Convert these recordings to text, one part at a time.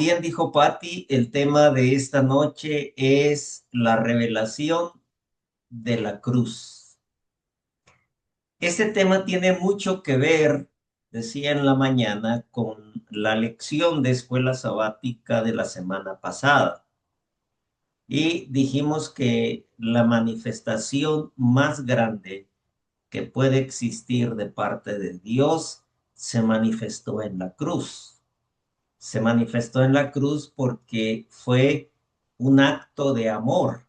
Bien, dijo Patti, el tema de esta noche es la revelación de la cruz. Este tema tiene mucho que ver, decía en la mañana, con la lección de escuela sabática de la semana pasada. Y dijimos que la manifestación más grande que puede existir de parte de Dios se manifestó en la cruz. Se manifestó en la cruz porque fue un acto de amor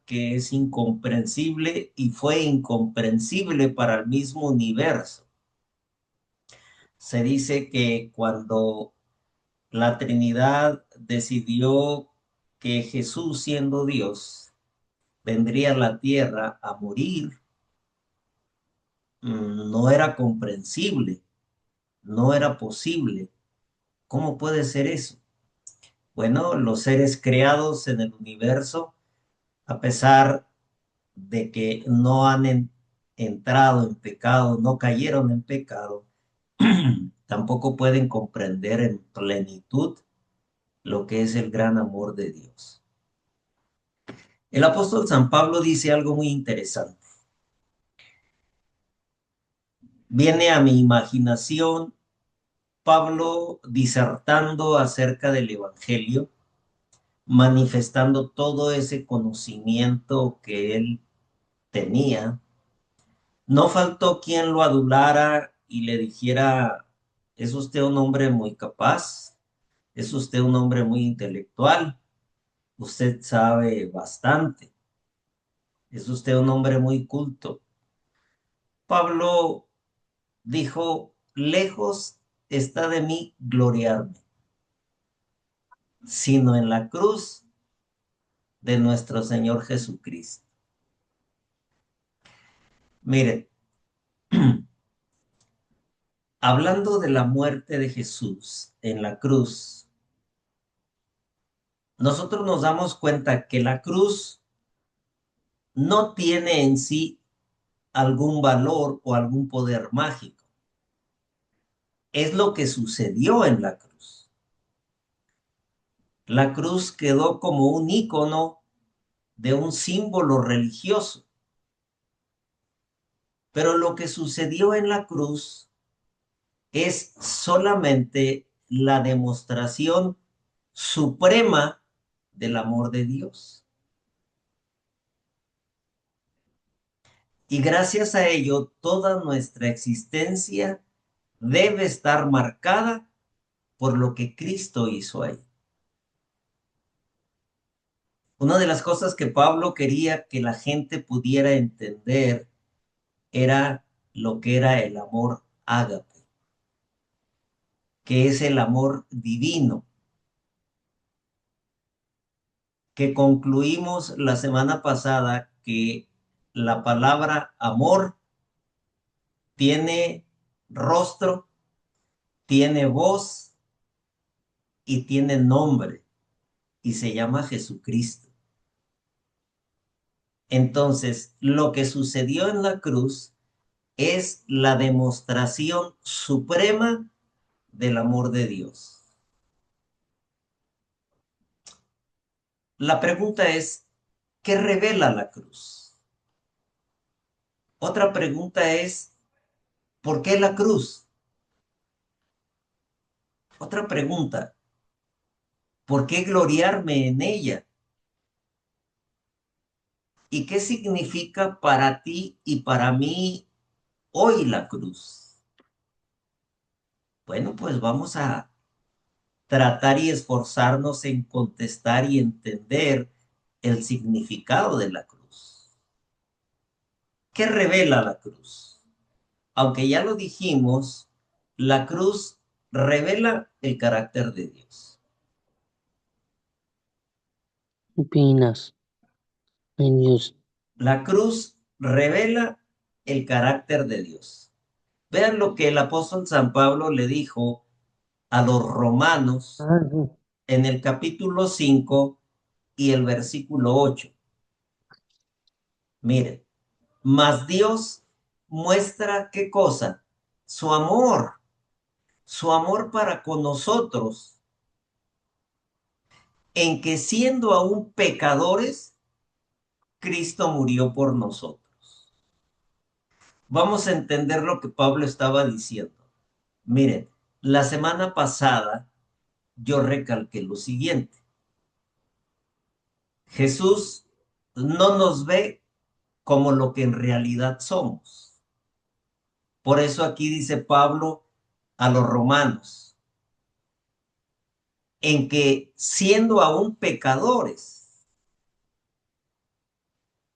que es incomprensible y fue incomprensible para el mismo universo. Se dice que cuando la Trinidad decidió que Jesús, siendo Dios, vendría a la tierra a morir, no era comprensible, no era posible. ¿Cómo puede ser eso? Bueno, los seres creados en el universo, a pesar de que no han entrado en pecado, no cayeron en pecado, tampoco pueden comprender en plenitud lo que es el gran amor de Dios. El apóstol San Pablo dice algo muy interesante. Viene a mi imaginación Pablo disertando acerca del Evangelio, manifestando todo ese conocimiento que él tenía. No faltó quien lo adulara y le dijera, es usted un hombre muy capaz, es usted un hombre muy intelectual, usted sabe bastante, es usted un hombre muy culto. Pablo dijo, lejos está de mí gloriarme, sino en la cruz de nuestro Señor Jesucristo. Miren, hablando de la muerte de Jesús en la cruz, nosotros nos damos cuenta que la cruz no tiene en sí algún valor o algún poder mágico. Es lo que sucedió en la cruz. La cruz quedó como un icono de un símbolo religioso, pero lo que sucedió en la cruz es solamente la demostración suprema del amor de Dios. Y gracias a ello, toda nuestra existencia debe estar marcada por lo que Cristo hizo ahí. Una de las cosas que Pablo quería que la gente pudiera entender era lo que era el amor ágape, que es el amor divino, que concluimos la semana pasada que la palabra amor tiene rostro, tiene voz y tiene nombre y se llama Jesucristo. Entonces, lo que sucedió en la cruz es la demostración suprema del amor de Dios. La pregunta es, ¿qué revela la cruz? Otra pregunta es, ¿por qué la cruz? Otra pregunta, ¿por qué gloriarme en ella? ¿Y qué significa para ti y para mí hoy la cruz? Bueno, pues vamos a tratar y esforzarnos en contestar y entender el significado de la cruz. ¿Qué revela la cruz? Aunque ya lo dijimos, la cruz revela el carácter de Dios. Opinas en Dios. La cruz revela el carácter de Dios. Vean lo que el apóstol San Pablo le dijo a los romanos Ah, no. en el capítulo 5 y el versículo 8. Miren, mas Dios muestra qué cosa, su amor. su amor para con nosotros, en que siendo aún pecadores, Cristo murió por nosotros. Vamos a entender lo que Pablo estaba diciendo. Miren, la semana pasada yo recalqué lo siguiente. Jesús no nos ve como lo que en realidad somos. Por eso aquí dice Pablo a los romanos, en que siendo aún pecadores,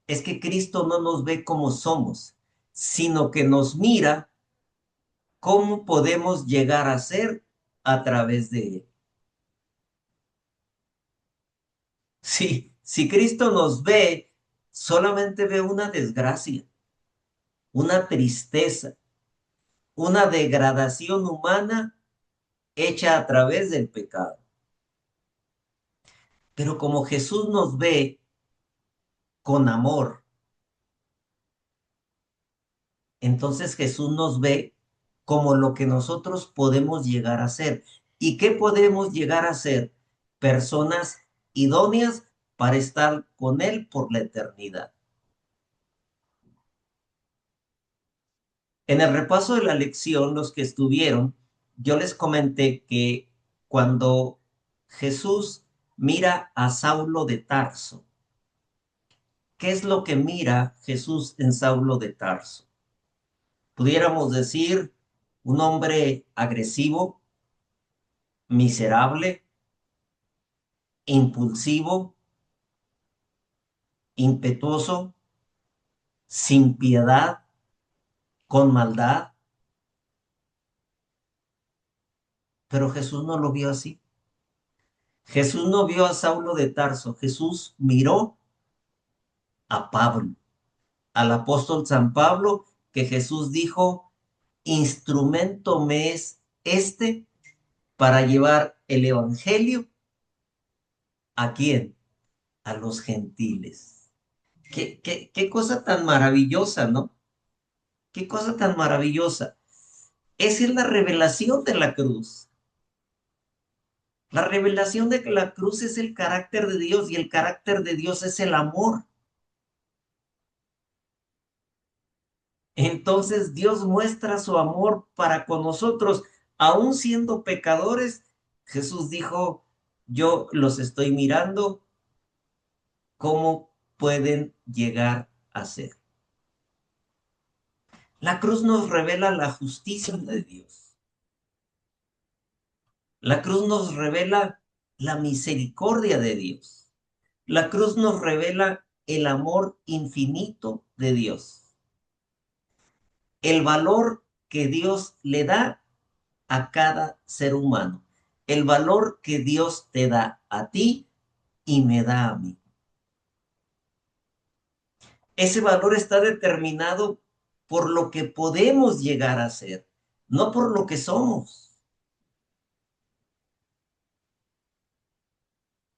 es que Cristo no nos ve como somos, sino que nos mira cómo podemos llegar a ser a través de él. Si Cristo nos ve, solamente ve una desgracia, una tristeza, una degradación humana hecha a través del pecado. Pero como Jesús nos ve con amor, entonces Jesús nos ve como lo que nosotros podemos llegar a ser. ¿Y qué podemos llegar a ser? Personas idóneas para estar con Él por la eternidad. En el repaso de la lección, los que estuvieron, yo les comenté que cuando Jesús mira a Saulo de Tarso, ¿qué es lo que mira Jesús en Saulo de Tarso? Pudiéramos decir un hombre agresivo, miserable, impulsivo, impetuoso, sin piedad, con maldad, pero Jesús no lo vio así. Jesús no vio a Saulo de Tarso, Jesús miró a Pablo, al apóstol San Pablo, que Jesús dijo, instrumento me es este para llevar el evangelio ¿a quién? A los gentiles. Qué cosa tan maravillosa, ¿no? Qué cosa tan maravillosa. Esa es la revelación de la cruz. La revelación de que la cruz es el carácter de Dios y el carácter de Dios es el amor. Entonces Dios muestra su amor para con nosotros, aún siendo pecadores. Jesús dijo, yo los estoy mirando, ¿cómo pueden llegar a ser? La cruz nos revela la justicia de Dios. La cruz nos revela la misericordia de Dios. La cruz nos revela el amor infinito de Dios. El valor que Dios le da a cada ser humano. El valor que Dios te da a ti y me da a mí. Ese valor está determinado por lo que podemos llegar a ser, no por lo que somos.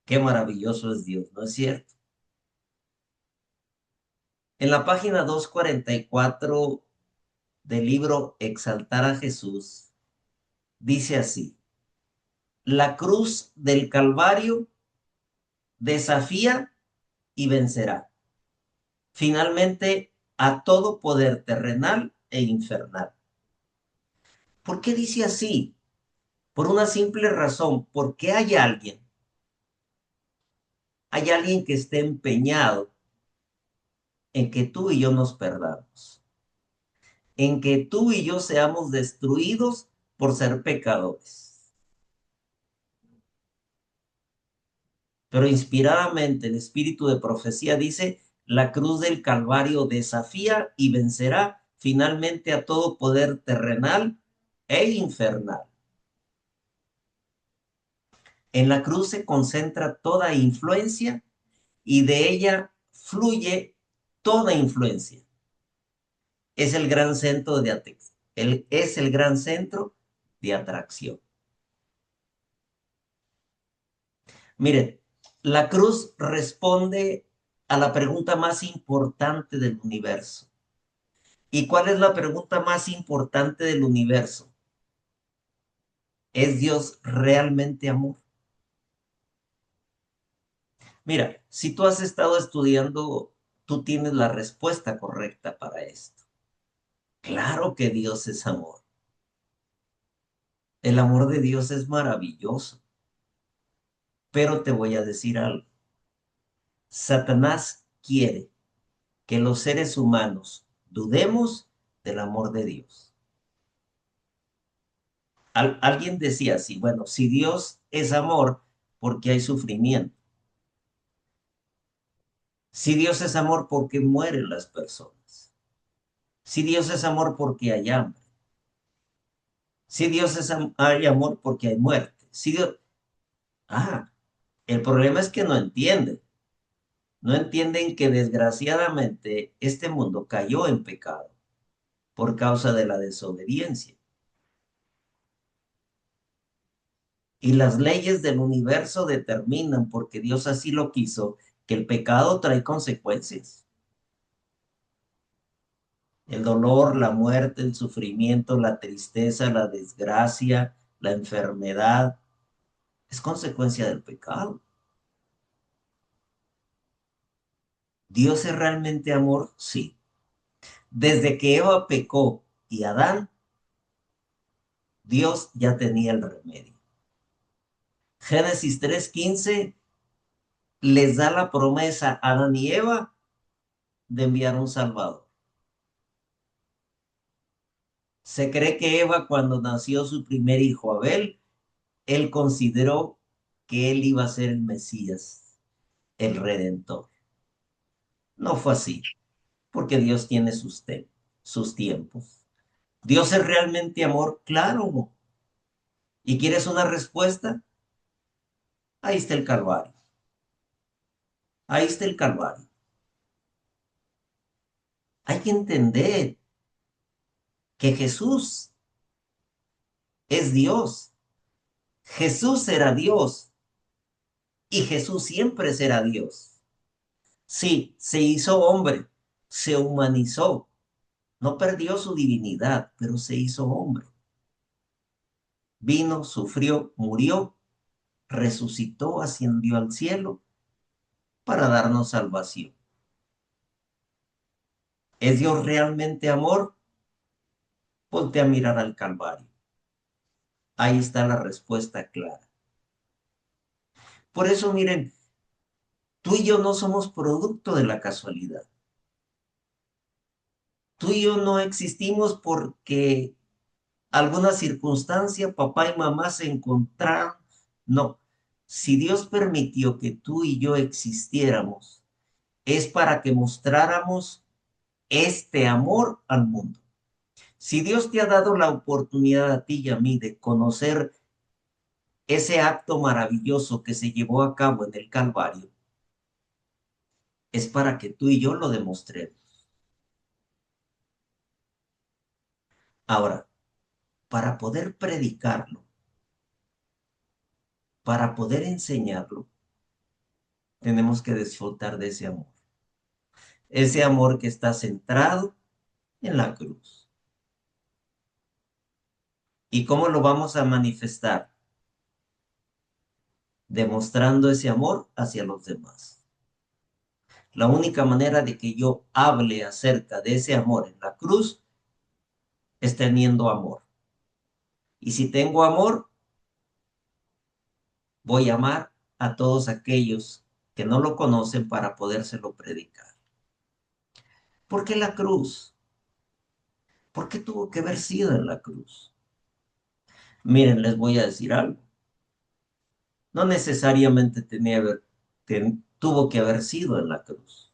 Qué maravilloso es Dios, ¿no es cierto? En la página 244 del libro Exaltar a Jesús, dice así, la cruz del Calvario desafía y vencerá. Finalmente, a todo poder terrenal e infernal. ¿Por qué dice así? Por una simple razón, porque hay alguien que esté empeñado en que tú y yo nos perdamos, en que tú y yo seamos destruidos por ser pecadores. Pero inspiradamente el espíritu de profecía dice, la cruz del Calvario desafía y vencerá finalmente a todo poder terrenal e infernal. En la cruz se concentra toda influencia y de ella fluye toda influencia. Es el gran centro de es el gran centro de atracción. Miren, la cruz responde a la pregunta más importante del universo. ¿Y cuál es la pregunta más importante del universo? ¿Es Dios realmente amor? Mira, si tú has estado estudiando, tú tienes la respuesta correcta para esto. Claro que Dios es amor. El amor de Dios es maravilloso, pero te voy a decir algo. Satanás quiere que los seres humanos dudemos del amor de Dios. Alguien decía así, bueno, si Dios es amor, ¿por qué hay sufrimiento? Si Dios es amor, ¿por qué mueren las personas? Si Dios es amor, ¿por qué hay hambre? Si Dios es hay amor, ¿por qué hay muerte? Si Dios... Ah, el problema es que no entienden. No entienden que desgraciadamente este mundo cayó en pecado por causa de la desobediencia. Y las leyes del universo determinan, porque Dios así lo quiso, que el pecado trae consecuencias. El dolor, la muerte, el sufrimiento, la tristeza, la desgracia, la enfermedad, es consecuencia del pecado. ¿Dios es realmente amor? Sí. Desde que Eva pecó y Adán, Dios ya tenía el remedio. Génesis 3:15 les da la promesa a Adán y Eva de enviar un Salvador. Se cree que Eva, cuando nació su primer hijo Abel, él consideró que él iba a ser el Mesías, el Redentor. No fue así, porque Dios tiene sus tiempos. ¿Dios es realmente amor? Claro. ¿Y quieres una respuesta? Ahí está el Calvario. Ahí está el Calvario. Hay que entender que Jesús es Dios. Jesús será Dios y Jesús siempre será Dios. Sí, se hizo hombre, se humanizó, no perdió su divinidad, pero se hizo hombre. Vino, sufrió, murió, resucitó, ascendió al cielo para darnos salvación. ¿Es Dios realmente amor? Ponte a mirar al Calvario. Ahí está la respuesta clara. Por eso, miren, tú y yo no somos producto de la casualidad. Tú y yo no existimos porque alguna circunstancia papá y mamá se encontraron. No. Si Dios permitió que tú y yo existiéramos, es para que mostráramos este amor al mundo. Si Dios te ha dado la oportunidad a ti y a mí de conocer ese acto maravilloso que se llevó a cabo en el Calvario, es para que tú y yo lo demostremos. Ahora, para poder predicarlo, para poder enseñarlo, tenemos que disfrutar de ese amor que está centrado en la cruz. ¿Y cómo lo vamos a manifestar? Demostrando ese amor hacia los demás. La única manera de que yo hable acerca de ese amor en la cruz es teniendo amor. Y si tengo amor, voy a amar a todos aquellos que no lo conocen para podérselo predicar. ¿Por qué la cruz? ¿Por qué tuvo que haber sido en la cruz? Miren, les voy a decir algo. No necesariamente tuvo que haber sido en la cruz.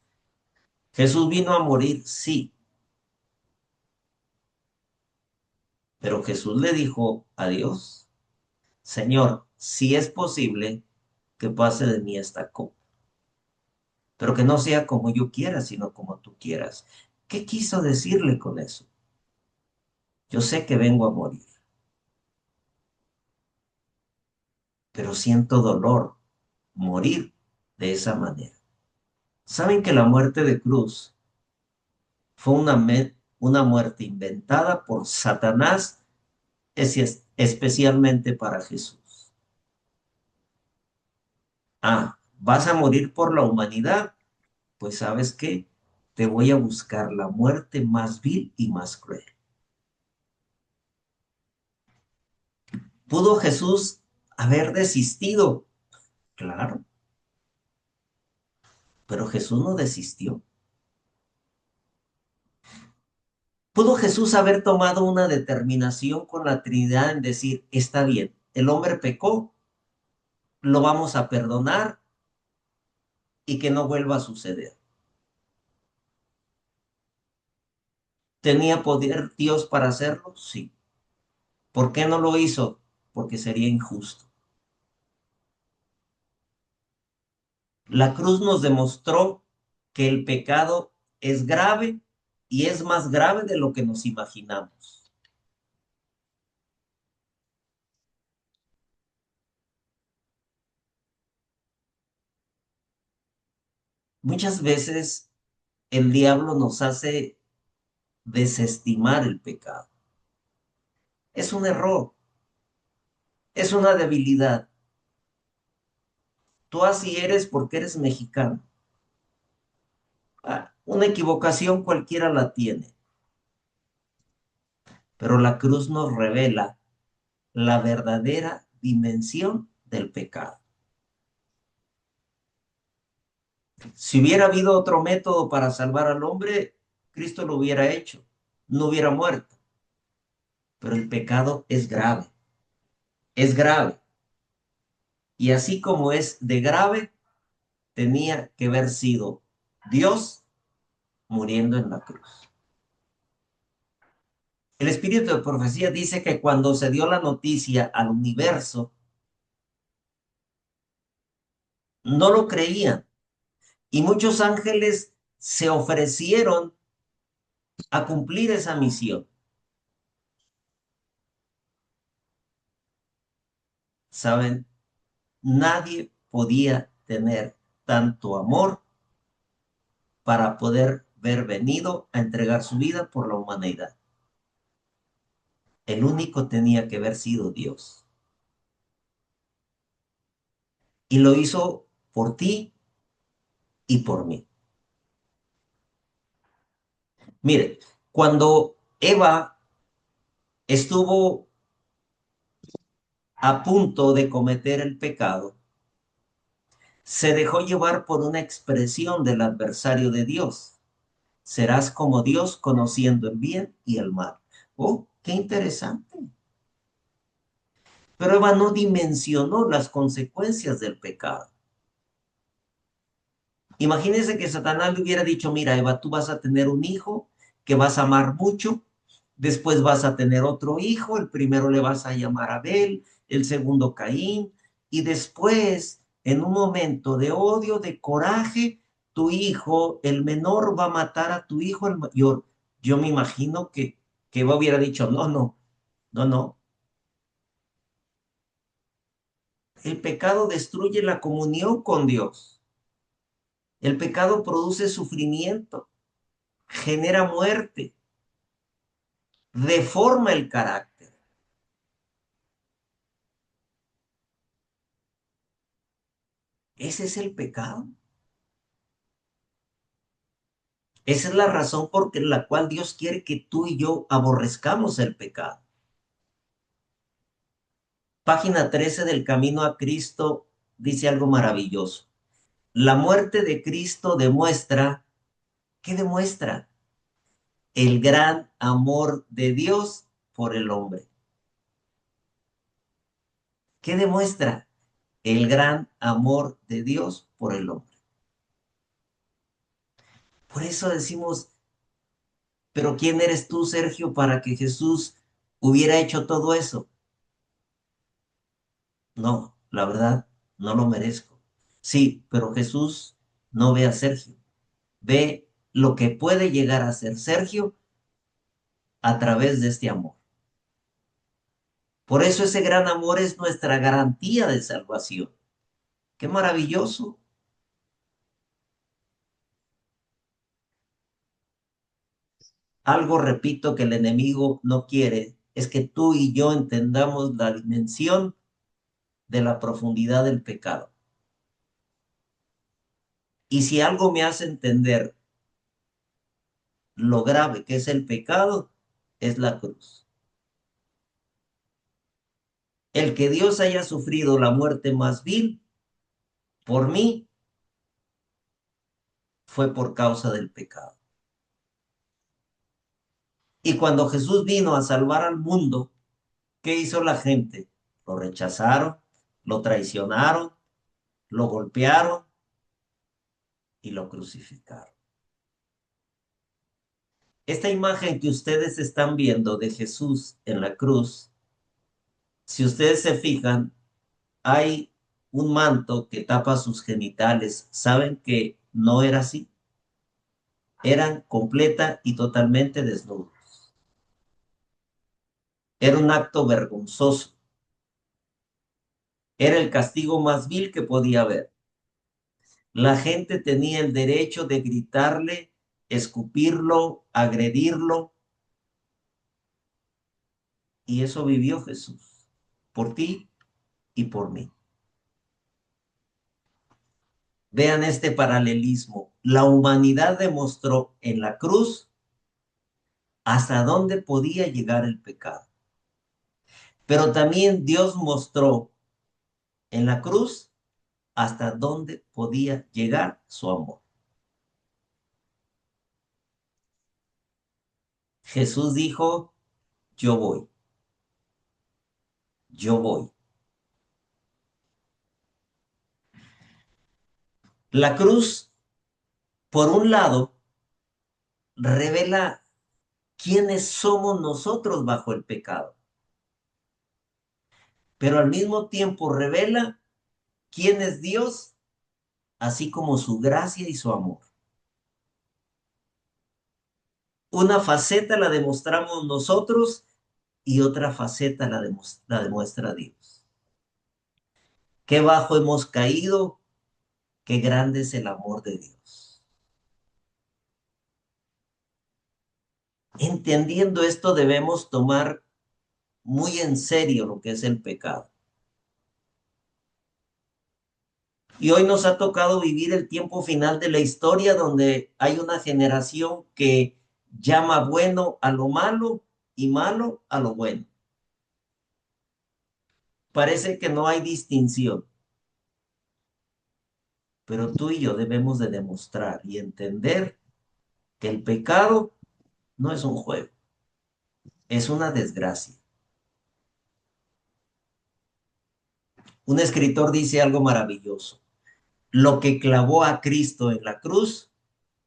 Jesús vino a morir, sí, pero Jesús le dijo a Dios, Señor, si es posible, que pase de mí esta copa, pero que no sea como yo quiera, sino como tú quieras. ¿Qué quiso decirle con eso? Yo sé que vengo a morir, pero siento dolor morir de esa manera. ¿Saben que la muerte de cruz fue una muerte inventada por Satanás es especialmente para Jesús. Ah, ¿vas a morir por la humanidad? Pues ¿sabes qué? Te voy a buscar la muerte más vil y más cruel. ¿Pudo Jesús haber desistido? Claro, pero Jesús no desistió. ¿Pudo Jesús haber tomado una determinación con la Trinidad en decir, está bien, el hombre pecó, lo vamos a perdonar y que no vuelva a suceder? ¿Tenía poder Dios para hacerlo? Sí. ¿Por qué no lo hizo? Porque sería injusto. La cruz nos demostró que el pecado es grave y es más grave de lo que nos imaginamos. Muchas veces el diablo nos hace desestimar el pecado. Es un error, es una debilidad. Tú así eres porque eres mexicano. Ah, una equivocación cualquiera la tiene, pero la cruz nos revela la verdadera dimensión del pecado. Si hubiera habido otro método para salvar al hombre, Cristo lo hubiera hecho, no hubiera muerto. Pero el pecado es grave, es grave. Y así como es de grave, tenía que haber sido Dios muriendo en la cruz. El espíritu de profecía dice que cuando se dio la noticia al universo, no lo creían. Y muchos ángeles se ofrecieron a cumplir esa misión. ¿Saben? Nadie podía tener tanto amor para poder ver venido a entregar su vida por la humanidad. El único tenía que haber sido Dios. Y lo hizo por ti y por mí. Mire, cuando Eva estuvo a punto de cometer el pecado, se dejó llevar por una expresión del adversario de Dios. Serás como Dios conociendo el bien y el mal. Oh, qué interesante. Pero Eva no dimensionó las consecuencias del pecado. Imagínense que Satanás le hubiera dicho, mira, Eva, tú vas a tener un hijo que vas a amar mucho, después vas a tener otro hijo, el primero le vas a llamar Abel, el segundo Caín, y después, en un momento de odio, de coraje, tu hijo, el menor, va a matar a tu hijo, el mayor. Yo me imagino que Eva hubiera dicho, no, no, no, no. El pecado destruye la comunión con Dios. El pecado produce sufrimiento, genera muerte, deforma el carácter. Ese es el pecado. Esa es la razón por la cual Dios quiere que tú y yo aborrezcamos el pecado. Página 13 del Camino a Cristo dice algo maravilloso. La muerte de Cristo demuestra, ¿qué demuestra? El gran amor de Dios por el hombre. ¿Qué demuestra? El gran amor de Dios por el hombre. Por eso decimos, pero ¿quién eres tú, Sergio, para que Jesús hubiera hecho todo eso? No, la verdad, no lo merezco. Sí, pero Jesús no ve a Sergio, ve lo que puede llegar a ser Sergio a través de este amor. Por eso ese gran amor es nuestra garantía de salvación. Qué maravilloso. Algo, repito, que el enemigo no quiere es que tú y yo entendamos la dimensión de la profundidad del pecado. Y si algo me hace entender lo grave que es el pecado, es la cruz. El que Dios haya sufrido la muerte más vil por mí fue por causa del pecado. Y cuando Jesús vino a salvar al mundo, ¿qué hizo la gente? Lo rechazaron, lo traicionaron, lo golpearon y lo crucificaron. Esta imagen que ustedes están viendo de Jesús en la cruz, si ustedes se fijan, hay un manto que tapa sus genitales. ¿Saben que no era así? Eran completa y totalmente desnudos. Era un acto vergonzoso. Era el castigo más vil que podía haber. La gente tenía el derecho de gritarle, escupirlo, agredirlo, y eso vivió Jesús, por ti y por mí. Vean este paralelismo. La humanidad demostró en la cruz hasta dónde podía llegar el pecado. Pero también Dios mostró en la cruz hasta dónde podía llegar su amor. Jesús dijo, yo voy, yo voy. La cruz, por un lado, revela quiénes somos nosotros bajo el pecado, pero al mismo tiempo revela quién es Dios, así como su gracia y su amor. Una faceta la demostramos nosotros y otra faceta la demuestra Dios. Qué bajo hemos caído, qué grande es el amor de Dios. Entendiendo esto, debemos tomar muy en serio lo que es el pecado. Y hoy nos ha tocado vivir el tiempo final de la historia donde hay una generación que llama bueno a lo malo y malo a lo bueno. Parece que no hay distinción, pero tú y yo debemos de demostrar y entender que el pecado no es un juego, es una desgracia. Un escritor dice algo maravilloso. Lo que clavó a Cristo en la cruz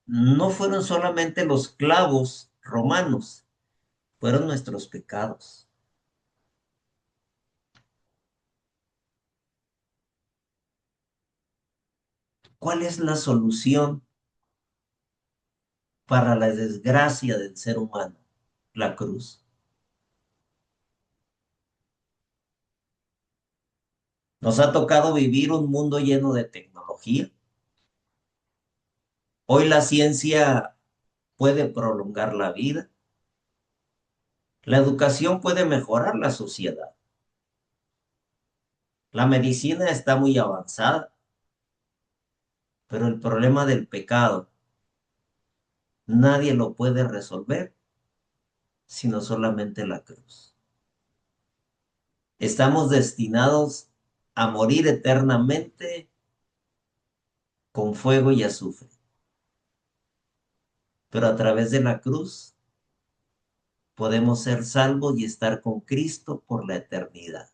no fueron solamente los clavos romanos, fueron nuestros pecados. ¿Cuál es la solución para la desgracia del ser humano? La cruz. Nos ha tocado vivir un mundo lleno de tecnología. Hoy la ciencia puede prolongar la vida. La educación puede mejorar la sociedad. La medicina está muy avanzada, pero el problema del pecado nadie lo puede resolver, sino solamente la cruz. Estamos destinados a morir eternamente con fuego y azufre, pero a través de la cruz podemos ser salvos y estar con Cristo por la eternidad.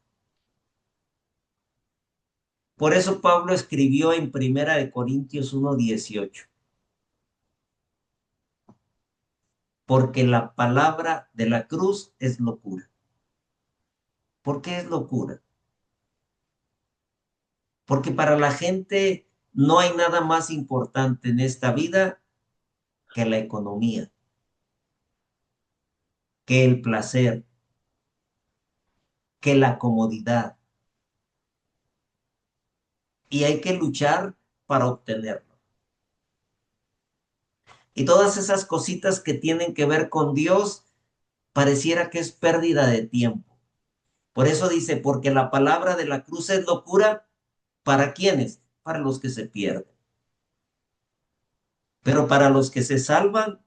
Por eso Pablo escribió en Primera de Corintios 1:18, porque la palabra de la cruz es locura. ¿Por qué es locura? Porque para la gente no hay nada más importante en esta vida que la economía, que el placer, que la comodidad. Y hay que luchar para obtenerlo. Y todas esas cositas que tienen que ver con Dios pareciera que es pérdida de tiempo. Por eso dice, porque la palabra de la cruz es locura, ¿para quiénes? Para los que se pierden. Pero para los que se salvan,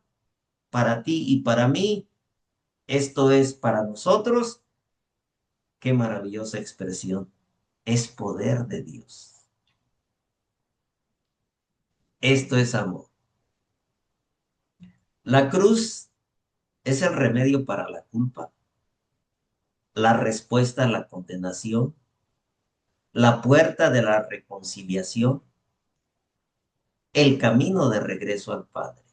para ti y para mí, esto es para nosotros, qué maravillosa expresión, es poder de Dios. Esto es amor. La cruz es el remedio para la culpa, la respuesta a la condenación, la puerta de la reconciliación, el camino de regreso al Padre.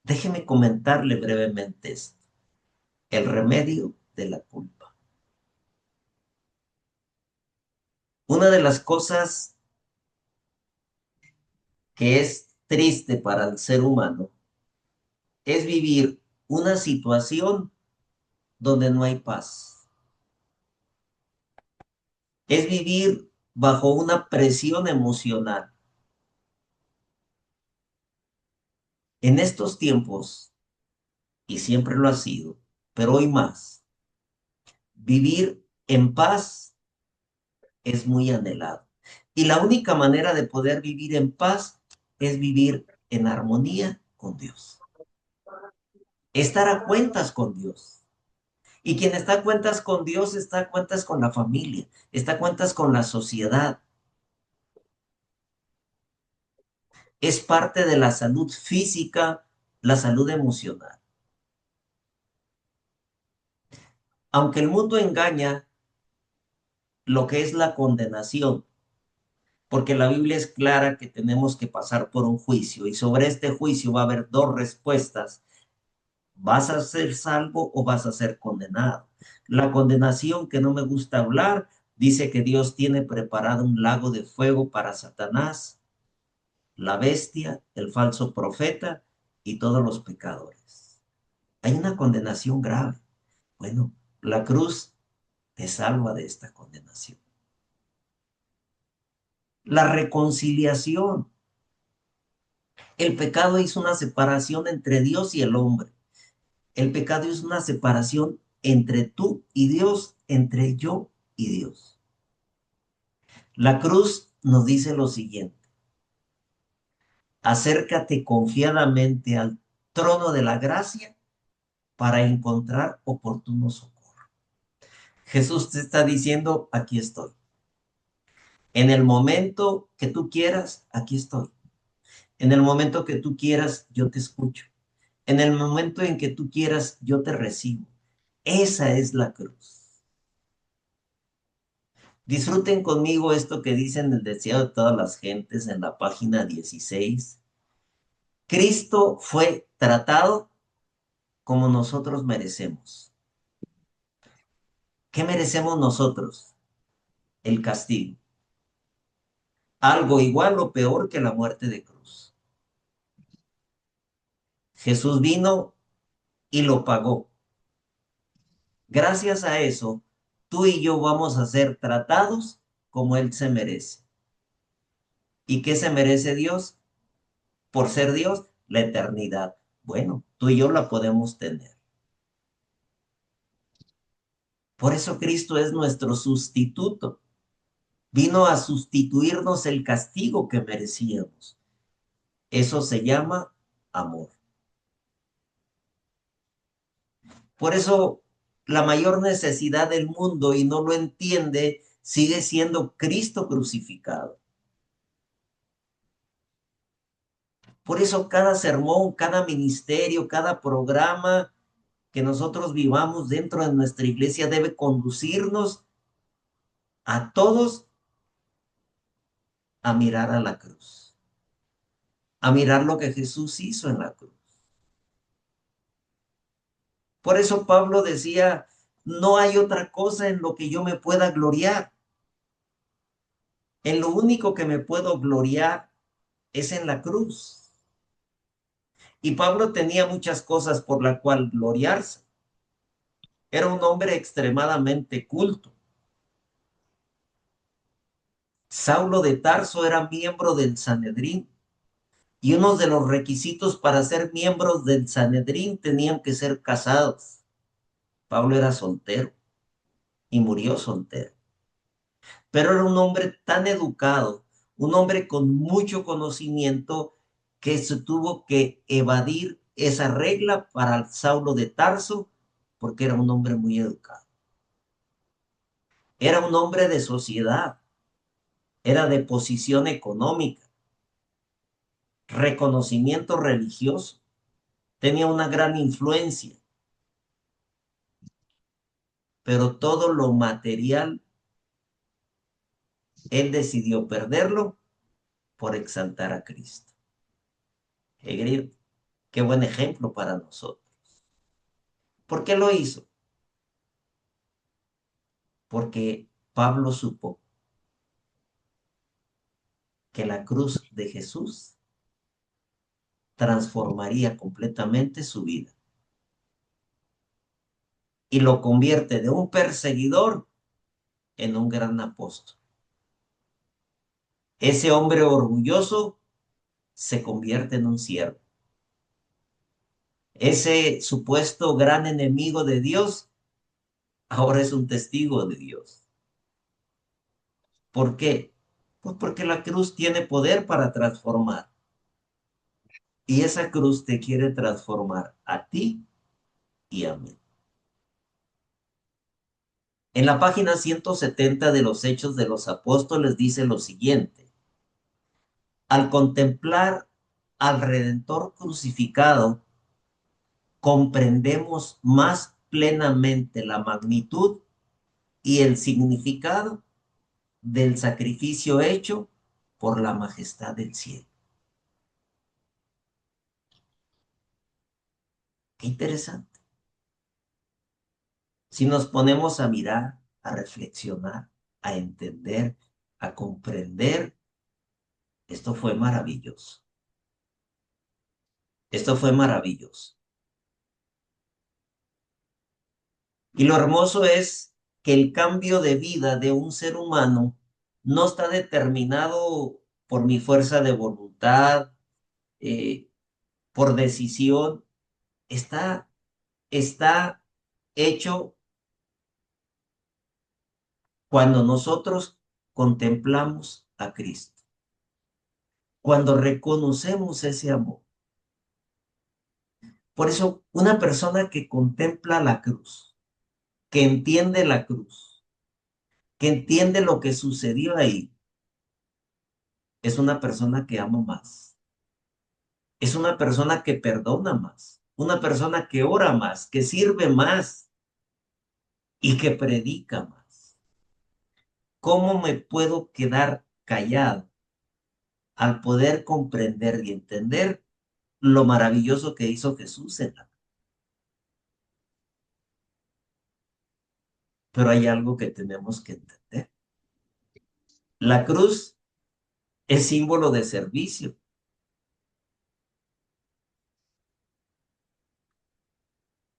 Déjeme comentarle brevemente esto, el remedio de la culpa. Una de las cosas que es triste para el ser humano es vivir una situación donde no hay paz. Es vivir bajo una presión emocional. En estos tiempos, y siempre lo ha sido, pero hoy más, vivir en paz es muy anhelado. Y la única manera de poder vivir en paz es vivir en armonía con Dios. Estar a cuentas con Dios. Y quien está a cuentas con Dios está a cuentas con la familia, está a cuentas con la sociedad. Es parte de la salud física, la salud emocional. Aunque el mundo engaña lo que es la condenación, porque la Biblia es clara que tenemos que pasar por un juicio y sobre este juicio va a haber dos respuestas. ¿Vas a ser salvo o vas a ser condenado? La condenación, que no me gusta hablar, dice que Dios tiene preparado un lago de fuego para Satanás, la bestia, el falso profeta y todos los pecadores. Hay una condenación grave. Bueno, la cruz te salva de esta condenación. La reconciliación. El pecado hizo una separación entre Dios y el hombre. El pecado es una separación entre tú y Dios, entre yo y Dios. La cruz nos dice lo siguiente: acércate confiadamente al trono de la gracia para encontrar oportuno socorro. Jesús te está diciendo, aquí estoy. En el momento que tú quieras, aquí estoy. En el momento que tú quieras, yo te escucho. En el momento en que tú quieras, yo te recibo. Esa es la cruz. Disfruten conmigo esto que dice en el deseo de todas las gentes en la página 16. Cristo fue tratado como nosotros merecemos. ¿Qué merecemos nosotros? El castigo. Algo igual o peor que la muerte de cruz. Jesús vino y lo pagó. Gracias a eso, tú y yo vamos a ser tratados como Él se merece. ¿Y qué se merece Dios? Por ser Dios, la eternidad. Bueno, tú y yo la podemos tener. Por eso Cristo es nuestro sustituto. Vino a sustituirnos el castigo que merecíamos. Eso se llama amor. Por eso la mayor necesidad del mundo, y no lo entiende, sigue siendo Cristo crucificado. Por eso cada sermón, cada ministerio, cada programa que nosotros vivamos dentro de nuestra iglesia debe conducirnos a todos a mirar a la cruz, a mirar lo que Jesús hizo en la cruz. Por eso Pablo decía, no hay otra cosa en lo que yo me pueda gloriar. En lo único que me puedo gloriar es en la cruz. Y Pablo tenía muchas cosas por la cual gloriarse. Era un hombre extremadamente culto. Saulo de Tarso era miembro del Sanedrín. Y uno de los requisitos para ser miembros del Sanedrín tenían que ser casados. Pablo era soltero y murió soltero. Pero era un hombre tan educado, un hombre con mucho conocimiento, que se tuvo que evadir esa regla para Saulo de Tarso, porque era un hombre muy educado. Era un hombre de sociedad, era de posición económica, reconocimiento religioso, tenía una gran influencia, pero todo lo material, él decidió perderlo por exaltar a Cristo. Qué buen ejemplo para nosotros. ¿Por qué lo hizo? Porque Pablo supo que la cruz de Jesús transformaría completamente su vida y lo convierte de un perseguidor en un gran apóstol. Ese hombre orgulloso se convierte en un siervo. Ese supuesto gran enemigo de Dios ahora es un testigo de Dios. ¿Por qué? Pues porque la cruz tiene poder para transformar. Y esa cruz te quiere transformar a ti y a mí. En la página 170 de los Hechos de los Apóstoles dice lo siguiente: al contemplar al Redentor crucificado, comprendemos más plenamente la magnitud y el significado del sacrificio hecho por la majestad del cielo. Qué interesante. Si nos ponemos a mirar, a reflexionar, a entender, a comprender, esto fue maravilloso. Esto fue maravilloso. Y lo hermoso es que el cambio de vida de un ser humano no está determinado por mi fuerza de voluntad, eh, por decisión, está, está hecho cuando nosotros contemplamos a Cristo, cuando reconocemos ese amor. Por eso, una persona que contempla la cruz, que entiende la cruz, que entiende lo que sucedió ahí, es una persona que ama más, es una persona que perdona más, una persona que ora más, que sirve más y que predica más. ¿Cómo me puedo quedar callado al poder comprender y entender lo maravilloso que hizo Jesús en la cruz? Pero hay algo que tenemos que entender. La cruz es símbolo de servicio.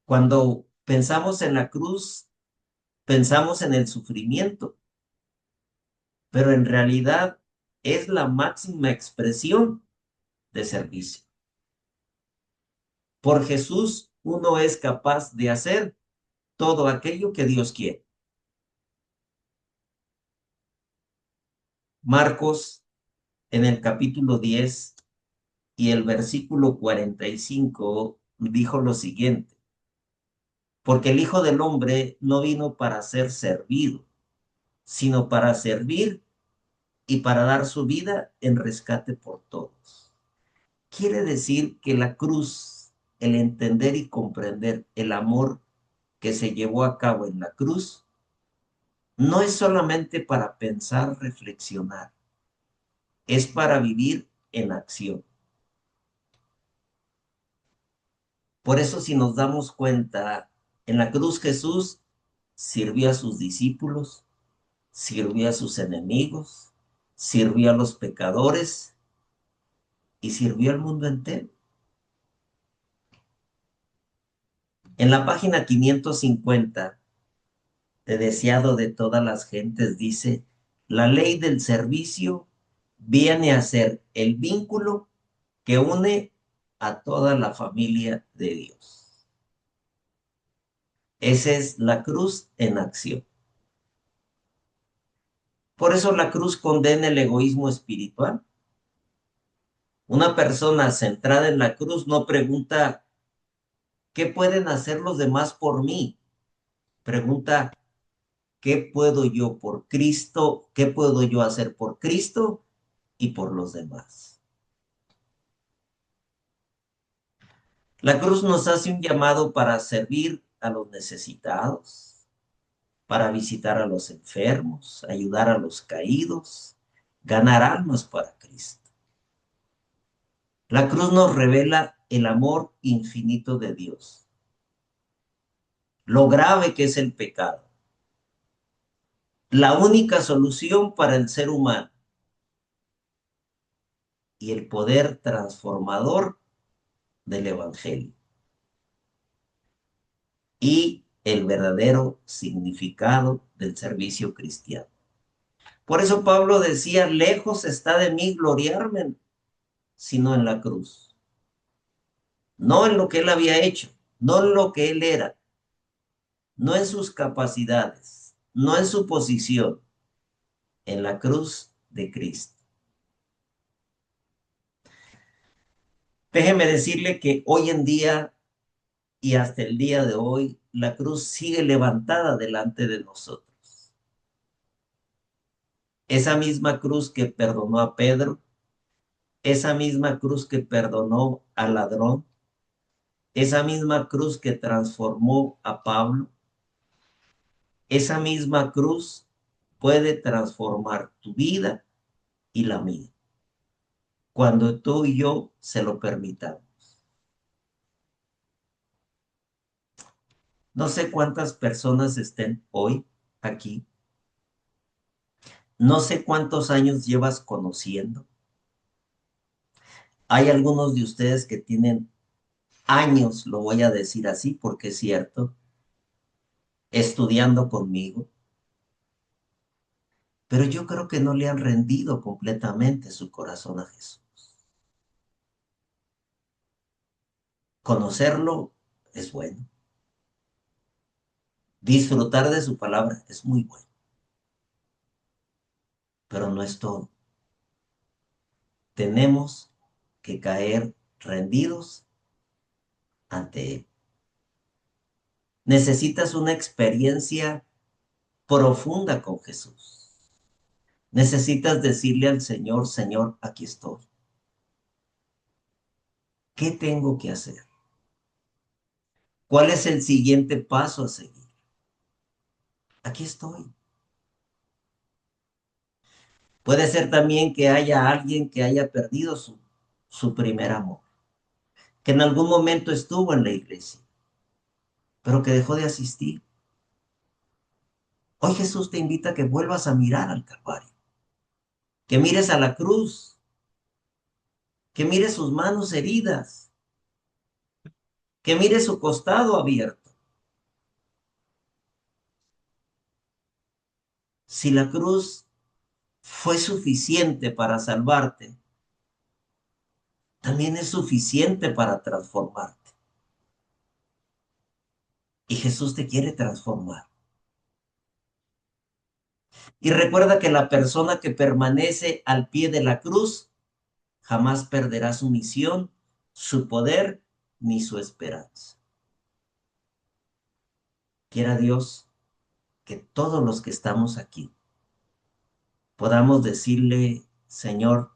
Cuando pensamos en la cruz, pensamos en el sufrimiento, pero en realidad es la máxima expresión de servicio. Por Jesús uno es capaz de hacer todo aquello que Dios quiere. Marcos, en el capítulo 10 y el versículo 45, dijo lo siguiente: porque el Hijo del Hombre no vino para ser servido, sino para servir y para dar su vida en rescate por todos. Quiere decir que la cruz, el entender y comprender el amor que se llevó a cabo en la cruz, no es solamente para pensar, reflexionar, es para vivir en acción. Por eso, si nos damos cuenta, en la cruz Jesús sirvió a sus discípulos, sirvió a sus enemigos, sirvió a los pecadores y sirvió al mundo entero. En la página 550 de Deseado de todas las gentes dice: la ley del servicio viene a ser el vínculo que une a toda la familia de Dios. Esa es la cruz en acción. Por eso la cruz condena el egoísmo espiritual. Una persona centrada en la cruz no pregunta, ¿qué pueden hacer los demás por mí? Pregunta, ¿qué puedo yo por Cristo? ¿Qué puedo yo hacer por Cristo y por los demás? La cruz nos hace un llamado para servir a los necesitados, para visitar a los enfermos, ayudar a los caídos, ganar almas para Cristo. La cruz nos revela el amor infinito de Dios, lo grave que es el pecado, la única solución para el ser humano y el poder transformador del Evangelio y el verdadero significado del servicio cristiano. Por eso Pablo decía, lejos está de mí gloriarme, sino en la cruz. No en lo que él había hecho, no en lo que él era, no en sus capacidades, no en su posición, en la cruz de Cristo. Déjeme decirle que hoy en día y hasta el día de hoy, la cruz sigue levantada delante de nosotros. Esa misma cruz que perdonó a Pedro, esa misma cruz que perdonó al ladrón, esa misma cruz que transformó a Pablo, esa misma cruz puede transformar tu vida y la mía, cuando tú y yo se lo permitamos. No sé cuántas personas estén hoy aquí, no sé cuántos años llevas conociendo. Hay algunos de ustedes que tienen años, lo voy a decir así porque es cierto, estudiando conmigo, pero yo creo que no le han rendido completamente su corazón a Jesús. Conocerlo es bueno. Disfrutar de su palabra es muy bueno, pero no es todo. Tenemos que caer rendidos ante Él. Necesitas una experiencia profunda con Jesús. Necesitas decirle al Señor, Señor, aquí estoy. ¿Qué tengo que hacer? ¿Cuál es el siguiente paso a seguir? Aquí estoy. Puede ser también que haya alguien que haya perdido su primer amor, que en algún momento estuvo en la iglesia, pero que dejó de asistir. Hoy Jesús te invita a que vuelvas a mirar al Calvario, que mires a la cruz, que mires sus manos heridas, que mires su costado abierto. Si la cruz fue suficiente para salvarte, también es suficiente para transformarte. Y Jesús te quiere transformar. Y recuerda que la persona que permanece al pie de la cruz jamás perderá su misión, su poder, ni su esperanza. Quiera Dios que todos los que estamos aquí podamos decirle, Señor,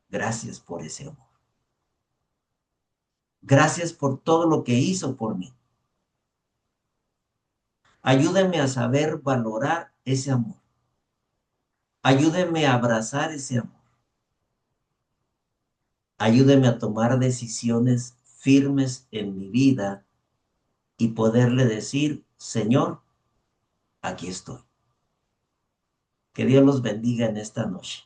gracias por ese amor. Gracias por todo lo que hizo por mí. Ayúdame a saber valorar ese amor. Ayúdeme a abrazar ese amor. Ayúdeme a tomar decisiones firmes en mi vida y poderle decir, Señor, aquí estoy. Que Dios los bendiga en esta noche.